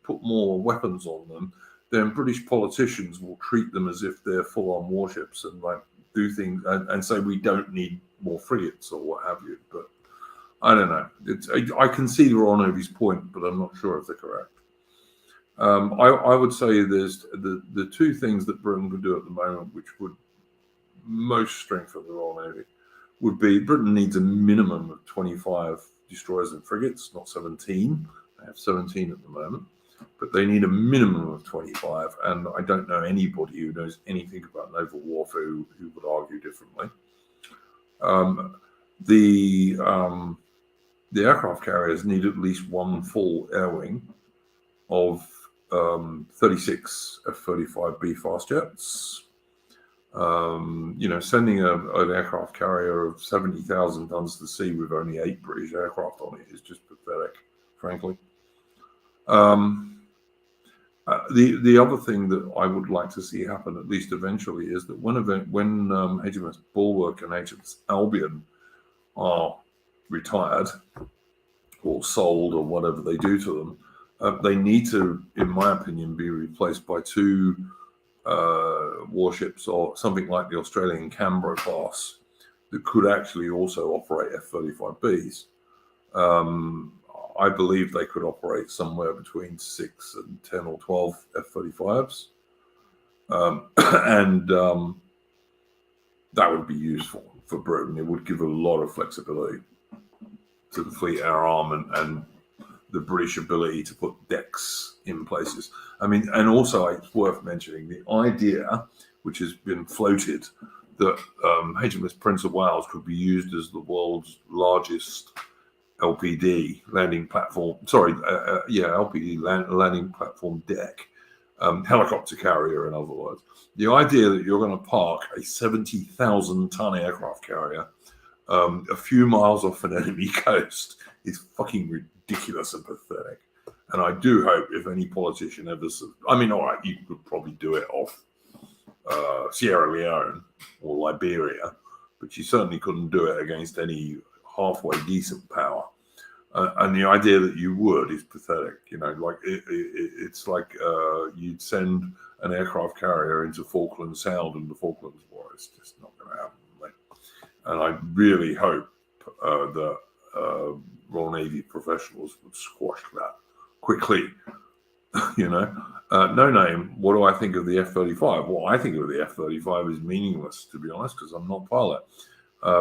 put more weapons on them, then British politicians will treat them as if they're full-on warships and like do things and say we don't need more frigates or what have you. But I don't know. I can see the Royal Navy's point, but I'm not sure if they're correct. I would say there's the two things that Britain could do at the moment, which would most strengthen the Royal Navy, would be Britain needs a minimum of 25 destroyers and frigates, not 17. They have 17 at the moment, but they need a minimum of 25. And I don't know anybody who knows anything about naval warfare who would argue differently. The aircraft carriers need at least one full air wing of 36 F-35B fast jets. Sending an aircraft carrier of 70,000 tons to sea with only 8 British aircraft on it is just pathetic, frankly. The other thing that I would like to see happen, at least eventually, is that when HMS Bulwark and HMS Albion are retired or sold or whatever they do to them, they need to, in my opinion, be replaced by 2 warships or something like the Australian Canberra class that could actually also operate F-35Bs. I believe they could operate somewhere between 6 and 10 or 12 F-35s. And that would be useful for Britain. It would give a lot of flexibility to the fleet air arm and the British ability to put decks in places. I mean, and also it's worth mentioning the idea, which has been floated, that HMS Prince of Wales could be used as the world's largest LPD landing platform. LPD landing platform deck, helicopter carrier, in other words. The idea that you're going to park a 70,000-ton aircraft carrier a few miles off an enemy coast is fucking ridiculous and pathetic. And I do hope if any politician ever, all right, you could probably do it off Sierra Leone or Liberia, but you certainly couldn't do it against any halfway decent power. And the idea that you would is pathetic. Like it's like you'd send an aircraft carrier into Falkland Sound and the Falklands War. It's just not going to happen, mate. And I really hope that Royal Navy professionals would squash that quickly. No name. What do I think of the F-35? Well, I think of the F-35 is meaningless, to be honest, because I'm not a pilot.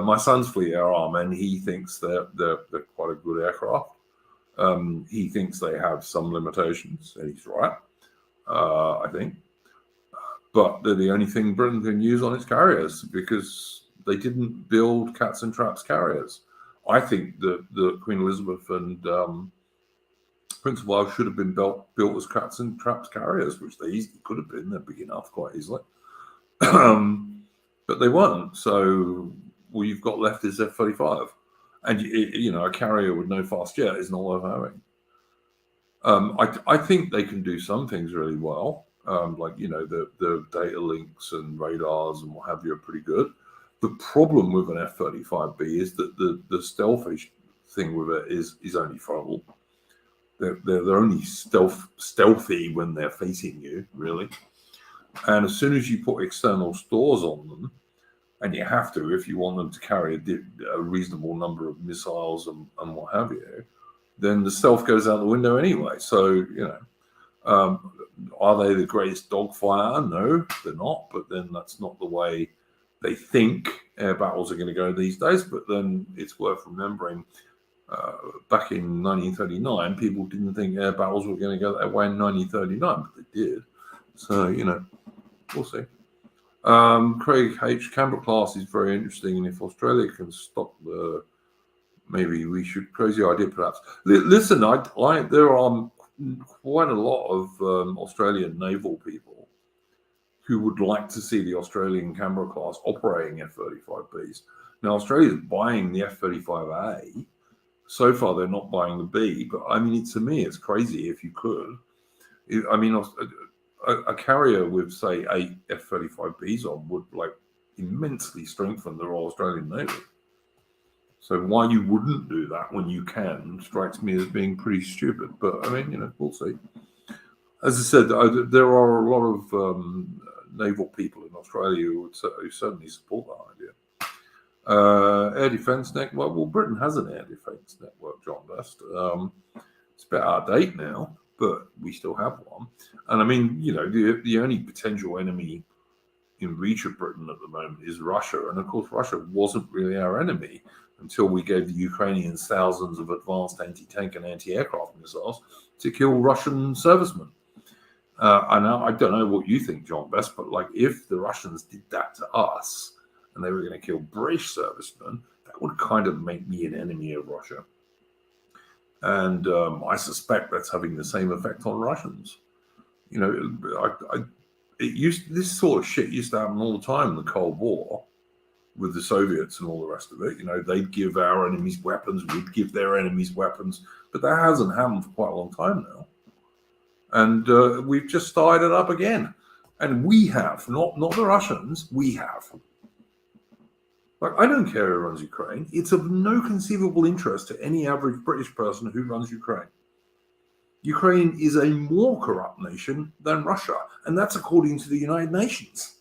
My son's Fleet Air Arm, and he thinks they're quite a good aircraft. He thinks they have some limitations, and he's right, I think. But they're the only thing Britain can use on its carriers because they didn't build cats and traps carriers. I think that Queen Elizabeth and Prince of Wales should have been built as cats and traps carriers, which they easily could have been. They're big enough, quite easily. But they weren't. So all you've got left is F-35. And, a carrier with no fast jet is not worth having. I think they can do some things really well. The data links and radars and what have you are pretty good. The problem with an F-35B is that the stealthy thing with it is only frontal. They're only stealthy when they're facing you, really. And as soon as you put external stores on them, and you have to if you want them to carry a reasonable number of missiles and what have you, then the stealth goes out the window anyway. So, are they the greatest dogfighter? No, they're not. But then that's not the way they think air battles are going to go these days. But then it's worth remembering back in 1939, people didn't think air battles were going to go that way in 1939, but they did. So, we'll see. Craig H. Canberra class is very interesting, and if Australia can stop maybe we should, crazy idea perhaps. Listen, there are quite a lot of Australian naval people who would like to see the Australian Canberra class operating F-35Bs. Now, Australia's buying the F-35A. So far, they're not buying the B, but to me, it's crazy if you could. A carrier with, say, 8 F-35Bs on would immensely strengthen the Royal Australian Navy. So why you wouldn't do that when you can strikes me as being pretty stupid. But we'll see. As I said, there are a lot of naval people in Australia who certainly support that idea. Air defence network. Well, Britain has an air defence network, John Best. It's a bit out of date now, but we still have one. And the only potential enemy in reach of Britain at the moment is Russia. And of course, Russia wasn't really our enemy until we gave the Ukrainians thousands of advanced anti-tank and anti-aircraft missiles to kill Russian servicemen. And I don't know what you think, John Best, but if the Russians did that to us and they were going to kill British servicemen, that would kind of make me an enemy of Russia. And I suspect that's having the same effect on Russians. This sort of shit used to happen all the time in the Cold War with the Soviets and all the rest of it. They'd give our enemies weapons, we'd give their enemies weapons, but that hasn't happened for quite a long time now. And we've just started it up again. And we have, not the Russians, we have. I don't care who runs Ukraine. It's of no conceivable interest to any average British person who runs Ukraine. Ukraine is a more corrupt nation than Russia, and that's according to the United Nations.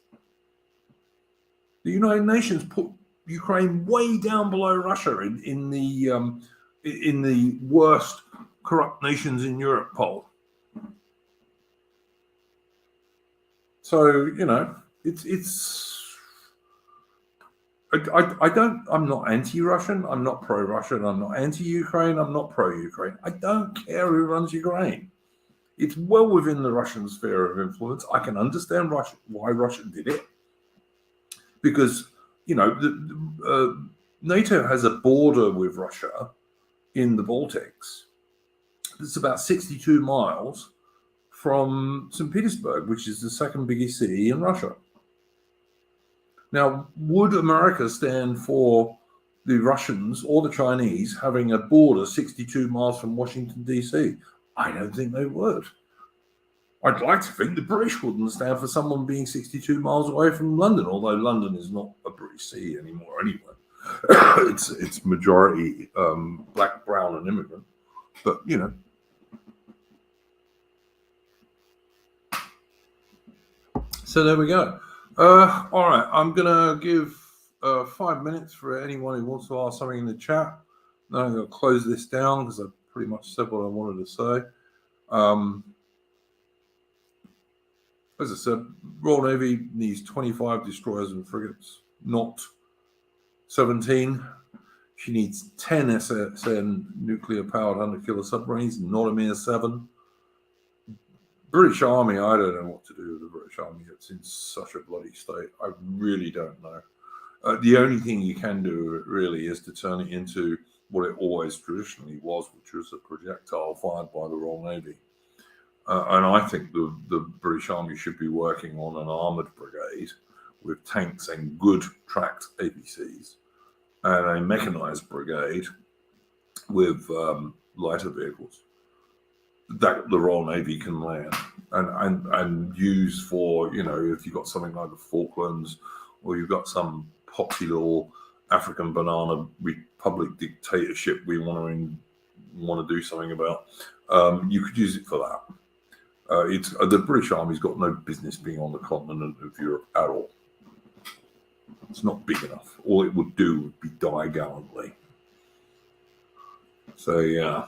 The United Nations put Ukraine way down below Russia in the worst corrupt nations in Europe poll. So it's. I'm not anti-Russian, I'm not pro-Russian, I'm not anti-Ukraine, I'm not pro-Ukraine. I don't care who runs Ukraine. It's well within the Russian sphere of influence. I can understand why Russia did it. Because, NATO has a border with Russia in the Baltics. It's about 62 miles from St. Petersburg, which is the second biggest city in Russia. Now, would America stand for the Russians or the Chinese having a border 62 miles from Washington, D.C.? I don't think they would. I'd like to think the British wouldn't stand for someone being 62 miles away from London, although London is not a British city anymore anyway. It's majority black, brown, and immigrant. But, you know. So there we go. All right, I'm going to give 5 minutes for anyone who wants to ask something in the chat. Then I'm going to close this down because I've pretty much said what I wanted to say. As I said, Royal Navy needs 25 destroyers and frigates, not 17. She needs 10 SSN nuclear-powered under-killer submarines, not a mere 7. British Army, I don't know what to do with the British Army. It's in such a bloody state. I really don't know. The only thing you can do, really, is to turn it into what it always traditionally was, which was a projectile fired by the Royal Navy. And I think the British Army should be working on an armoured brigade with tanks and good tracked APCs, and a mechanised brigade with lighter vehicles that the Royal Navy can land and use for, you know, if you've got something like the Falklands, or you've got some poxy little African banana republic dictatorship we want to do something about, you could use it for that. The British Army's got no business being on the continent of Europe at all. It's not big enough. All it would do would be die gallantly. So yeah.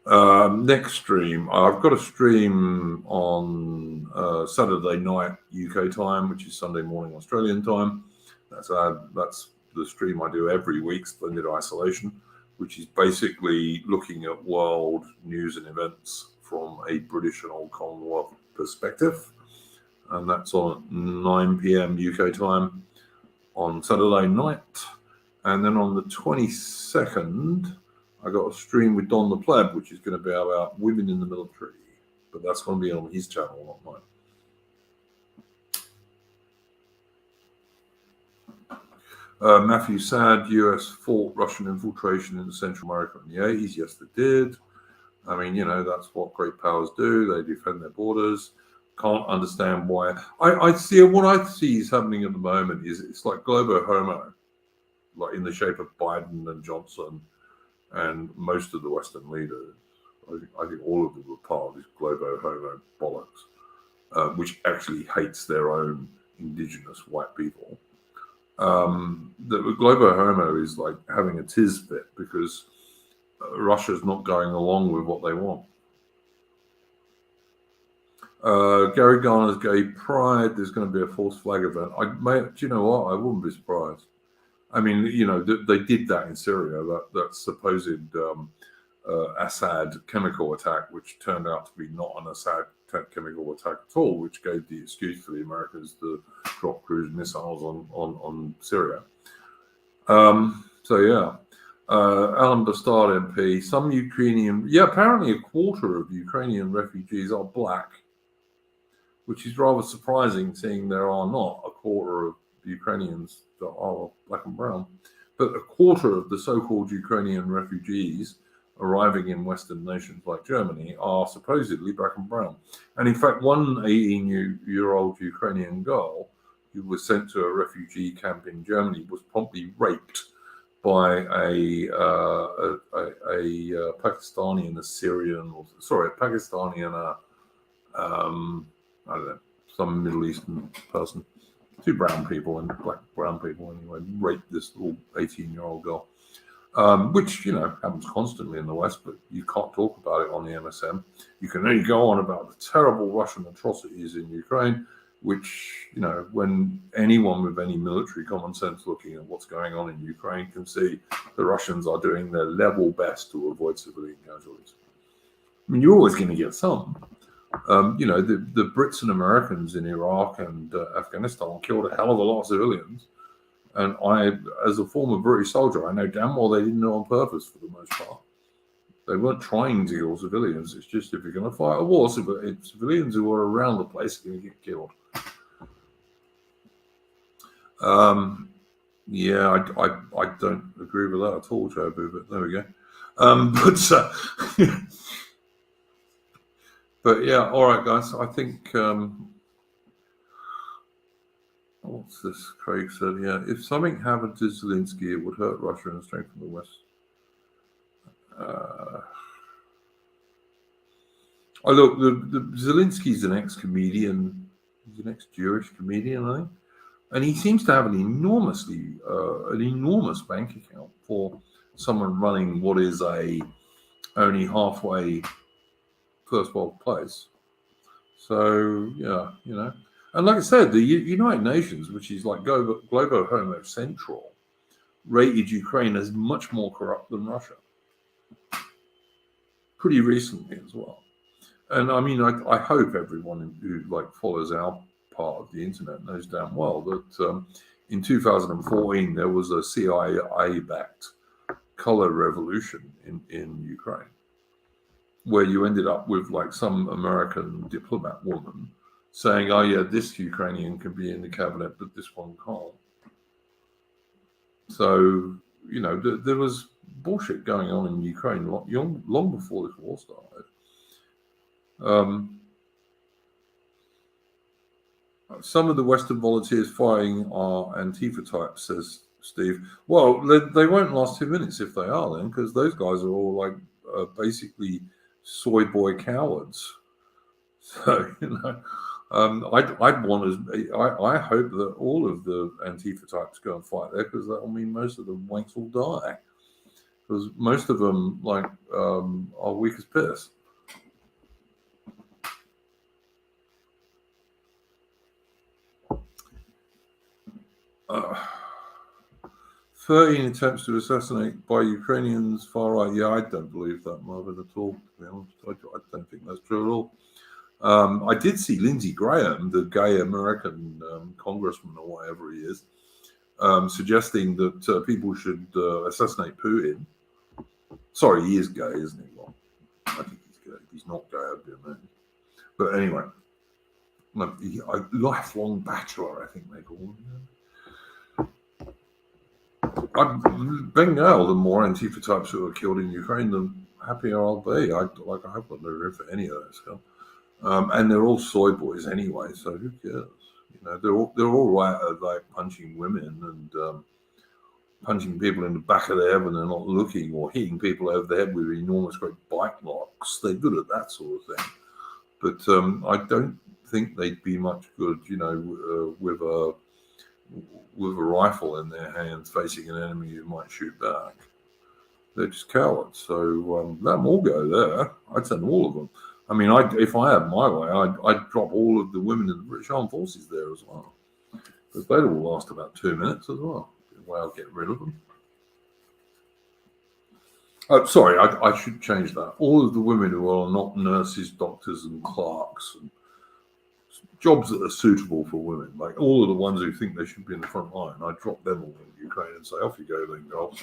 Next stream, I've got a stream on Saturday night UK time, which is Sunday morning Australian time. That's the stream I do every week, Splendid Isolation, which is basically looking at world news and events from a British and Old Commonwealth perspective. And that's on at 9 p.m. UK time on Saturday night. And then on the 22nd, I got a stream with Don the Pleb, which is going to be about women in the military. But that's going to be on his channel, not mine. Matthew Sad, US fought Russian infiltration into Central America in the 80s. Yes, they did. I mean, you know, that's what great powers do. They defend their borders. Can't understand why. I see what I see is happening at the moment is it's like globo homo, like in the shape of Biden and Johnson and most of the Western leaders. I think all of them are part of this globo homo bollocks, which actually hates their own indigenous white people. The globo homo is like having a tiz fit because Russia's not going along with what they want. Gary Garner's Gay Pride, there's going to be a false flag event. Do you know what? I wouldn't be surprised. I mean, you know, they did that in Syria, that supposed Assad chemical attack, which turned out to be not an Assad chemical attack at all, which gave the excuse for the Americans to drop cruise missiles on Syria. So, yeah. Alan Bastard MP, some Ukrainian, apparently a quarter of Ukrainian refugees are black, which is rather surprising, seeing there are not a quarter of Ukrainians that are black and brown, but a quarter of the so-called Ukrainian refugees arriving in Western nations like Germany are supposedly black and brown. And in fact, one 18-year-old Ukrainian girl who was sent to a refugee camp in Germany was promptly raped by a Pakistani and a Syrian, a Pakistani and a I don't know, some Middle Eastern person. Two brown people and brown people anyway raped this little 18-year-old girl, which, you know, happens constantly in the West, but you can't talk about it on the MSM. You can only go on about the terrible Russian atrocities in Ukraine, which, you know, when anyone with any military common sense looking at what's going on in Ukraine can see the Russians are doing their level best to avoid civilian casualties. I mean, you're always going to get some. You know, the Brits and Americans in Iraq and Afghanistan killed a hell of a lot of civilians. And I, as a former British soldier, I know damn well they didn't do it on purpose for the most part. They weren't trying to kill civilians. It's just if you're going to fight a war, civilians who are around the place are going to get killed. Yeah, I don't agree with that at all, Jobu, but there we go. But yeah, all right, guys. I think what's this? Craig said, yeah, if something happened to Zelensky, it would hurt Russia and strengthen the West. Look, the Zelensky's an ex-comedian. He's an ex-Jewish comedian, I think, and he seems to have an enormous bank account for someone running what is only halfway first world place. So yeah, and like I said, the United Nations, which is like Globo Homo Central, rated Ukraine as much more corrupt than Russia. Pretty recently as well. And I mean, I hope everyone who follows our part of the internet knows damn well that in 2014 there was a CIA-backed color revolution in Ukraine, where you ended up with some American diplomat woman saying, "Oh yeah, this Ukrainian can be in the cabinet, but this one can't." So there was bullshit going on in Ukraine long before this war started. Some of the Western volunteers fighting are Antifa types, says Steve. Well, they won't last 2 minutes if they are then, because those guys are all basically soy boy cowards. So I hope that all of the Antifa types go and fight there, because that will mean most of the wanks will die, because most of them are weak as piss. 13 attempts to assassinate by Ukrainians, far right. Yeah, I don't believe that, Marvin, at all, to be honest. I don't think that's true at all. I did see Lindsey Graham, the gay American congressman or whatever he is, suggesting that people should assassinate Putin. Sorry, he is gay, isn't he? Well, I think he's gay. If he's not gay, I'd be amazed. But anyway, a lifelong bachelor, I think they call him. Bengal, the more Antifa types who are killed in Ukraine, the happier I'll be. I've got no room for any of that stuff. And they're all soy boys anyway, so who cares? They're all right at punching women and punching people in the back of the head when they're not looking, or hitting people over the head with enormous great bite marks. They're good at that sort of thing. But I don't think they'd be much good, with a rifle in their hands facing an enemy who might shoot back. They're just cowards. So let them all go there. I'd send all of them. I mean, if I had my way, I'd drop all of the women in the British Armed Forces there as well, because they'd all last about 2 minutes as well. Way I'll get rid of them. Sorry, I should change that. All of the women who are not nurses, doctors, and clerks, and jobs that are suitable for women, like all of the ones who think they should be in the front line, I drop them all in Ukraine and say, off you go then, girls.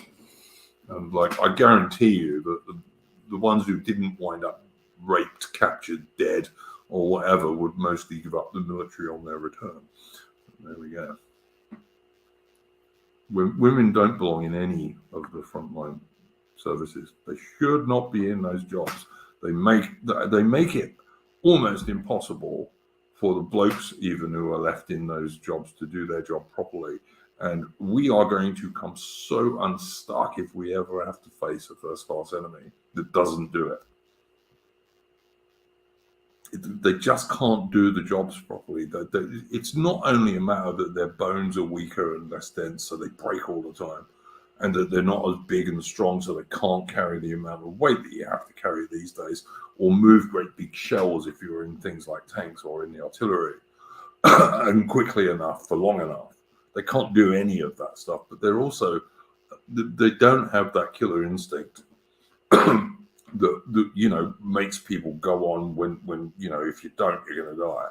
And I guarantee you that the ones who didn't wind up raped, captured, dead, or whatever would mostly give up the military on their return. There we go. Women don't belong in any of the frontline services. They should not be in those jobs. They make it almost impossible for the blokes even who are left in those jobs to do their job properly. And we are going to come so unstuck if we ever have to face a first-class enemy that doesn't do it. They just can't do the jobs properly. It's not only a matter that their bones are weaker and less dense, so they break all the time, and that they're not as big and strong, so they can't carry the amount of weight that you have to carry these days, or move great big shells if you're in things like tanks or in the artillery, and quickly enough for long enough. They can't do any of that stuff, but they don't have that killer instinct that makes people go on when if you don't, you're going to die,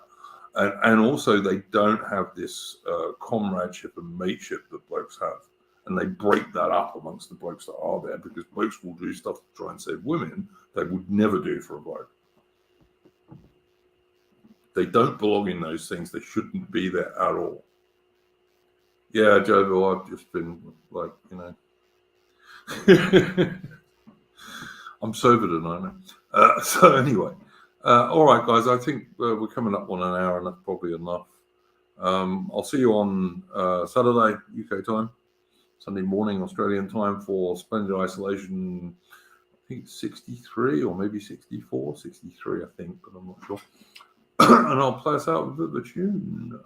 and also they don't have this comradeship and mateship that blokes have, and they break that up amongst the blokes that are there, because blokes will do stuff to try and save women they would never do for a bloke. They don't belong in those things. They shouldn't be there at all. Yeah, Joe, I've just been I'm sober tonight. So anyway, All right, guys, I think we're coming up on an hour, and that's probably enough. I'll see you on Saturday, UK time, Sunday morning, Australian time, for Splendid Isolation. I think it's 63 or maybe 64, 63, I think, but I'm not sure. And I'll play us out with the tune.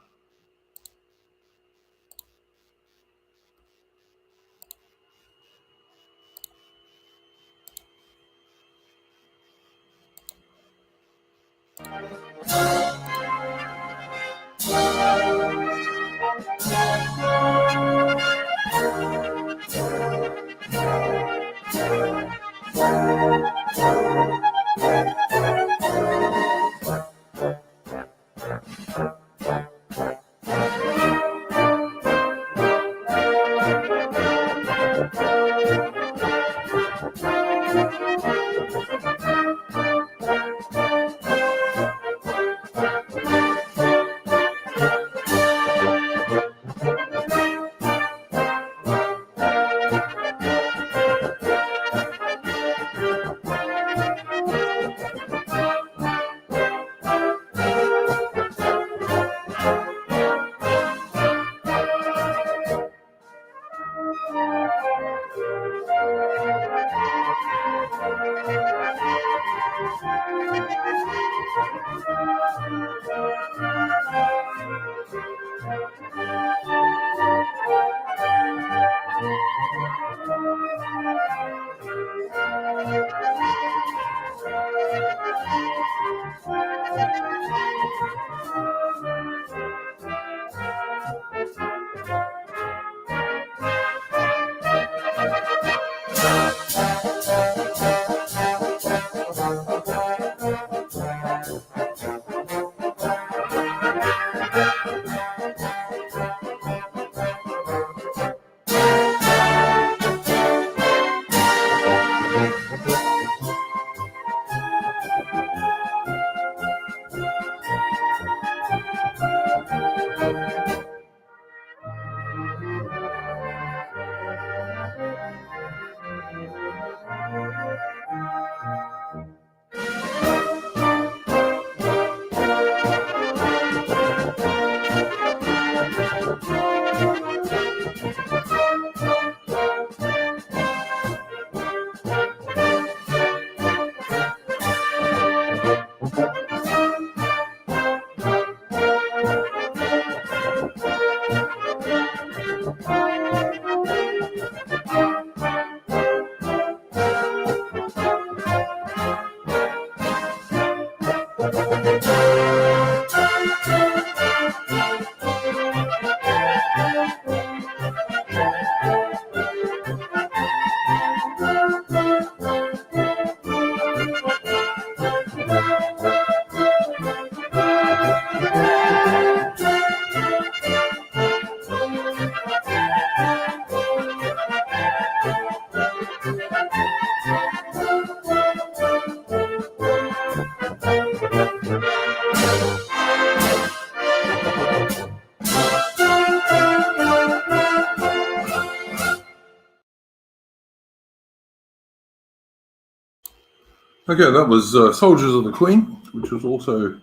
Okay, that was Soldiers of the Queen, which was also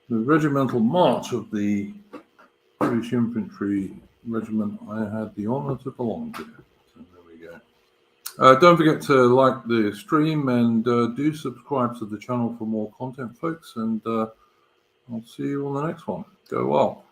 the regimental march of the British Infantry Regiment I had the honour to belong to. So there we go. Don't forget to like the stream and do subscribe to the channel for more content, folks. And I'll see you on the next one. Go well.